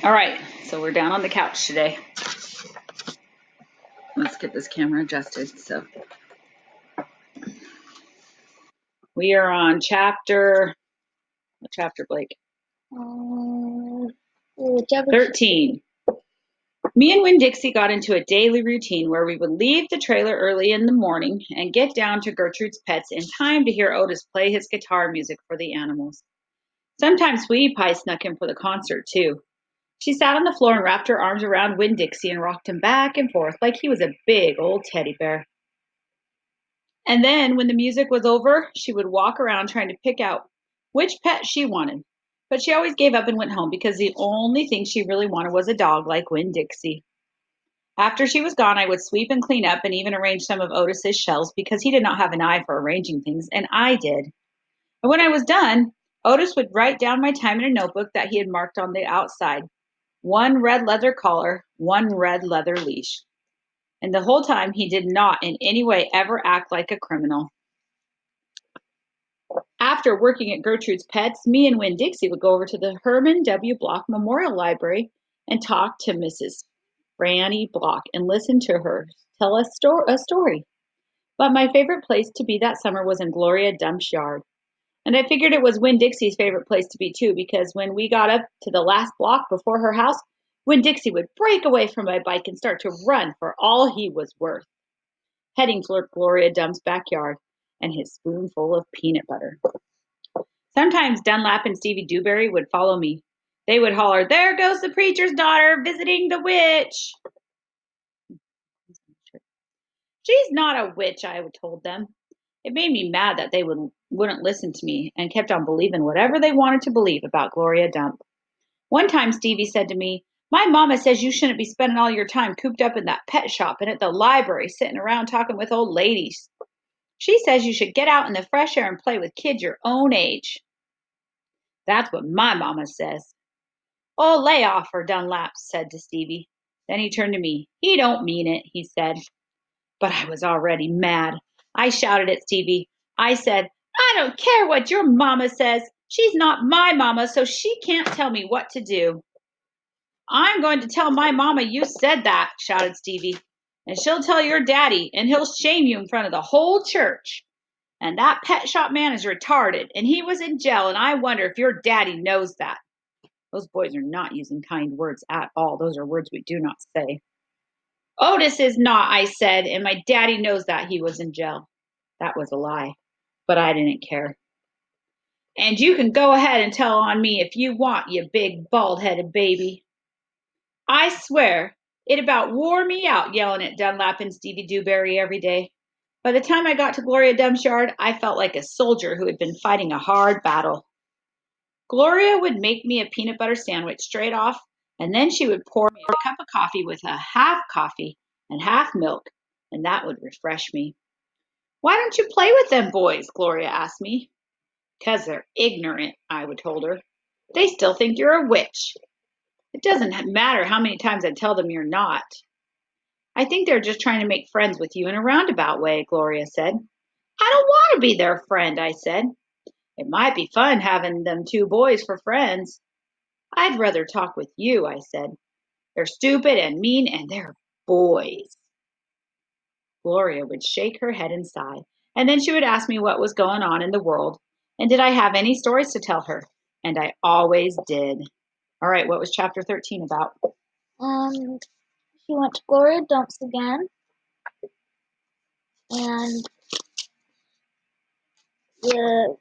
All right, so we're down on the couch today. Let's get this camera adjusted. So we are on what chapter, Blake? Whichever. 13. Me and Winn-Dixie got into a daily routine where we would leave the trailer early in the morning and get down to Gertrude's Pets in time to hear Otis play his guitar music for the animals. Sometimes Sweetie Pie snuck in for the concert, too. She sat on the floor and wrapped her arms around Winn-Dixie and rocked him back and forth like he was a big old teddy bear. And then, when the music was over, she would walk around trying to pick out which pet she wanted. But she always gave up and went home because the only thing she really wanted was a dog like Winn-Dixie. After she was gone, I would sweep and clean up and even arrange some of Otis's shelves because he did not have an eye for arranging things, and I did. And when I was done, Otis would write down my time in a notebook that he had marked on the outside. 1 red leather collar, 1 red leather leash. And the whole time, he did not in any way ever act like a criminal. After working at Gertrude's Pets, me and Winn-Dixie would go over to the Herman W. Block Memorial Library and talk to Mrs. Franny Block and listen to her tell us a story. But my favorite place to be that summer was in Gloria Dump's yard. And I figured it was Winn-Dixie's favorite place to be too, because when we got up to the last block before her house, Winn-Dixie would break away from my bike and start to run for all he was worth, heading toward Gloria Dump's backyard and his spoonful of peanut butter. Sometimes Dunlap and Stevie Dewberry would follow me. They would holler, "There goes the preacher's daughter visiting the witch." "She's not a witch," I told them. It made me mad that they wouldn't listen to me and kept on believing whatever they wanted to believe about Gloria Dump. One time Stevie said to me, "My mama says you shouldn't be spending all your time cooped up in that pet shop and at the library sitting around talking with old ladies. She says you should get out in the fresh air and play with kids your own age." "That's what my mama says." "Oh, lay off her," Dunlap said to Stevie. Then he turned to me. "He don't mean it," he said. But I was already mad. I shouted at Stevie. I said, "I don't care what your mama says. She's not my mama, so she can't tell me what to do." "I'm going to tell my mama you said that," shouted Stevie. "And she'll tell your daddy, and he'll shame you in front of the whole church. And that pet shop man is retarded, and he was in jail, and I wonder if your daddy knows that." Those boys are not using kind words at all. Those are words we do not say. "Otis is not," I said, "and my daddy knows that he was in jail." That was a lie, but I didn't care. "And you can go ahead and tell on me if you want, you big bald-headed baby." I swear, it about wore me out yelling at Dunlap and Stevie Dewberry every day. By the time I got to Gloria Dump's yard, I felt like a soldier who had been fighting a hard battle. Gloria would make me a peanut butter sandwich straight off, and then she would pour me a cup of coffee with a half coffee and half milk, and that would refresh me. "Why don't you play with them boys?" Gloria asked me. "'Cause they're ignorant," I would told her. "They still think you're a witch." "It doesn't matter how many times I tell them you're not." "I think they're just trying to make friends with you in a roundabout way," Gloria said. "I don't want to be their friend," I said. "It might be fun having them 2 boys for friends." "I'd rather talk with you," I said. "They're stupid and mean, and they're boys." Gloria would shake her head and sigh, and then she would ask me what was going on in the world, and did I have any stories to tell her, and I always did. All right, what was chapter 13 about? She went to Gloria Dumps again, and the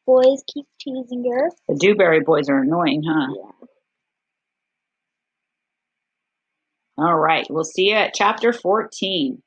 boys keep teasing her. The Dewberry boys are annoying, huh? Yeah. All right, we'll see you at chapter 14.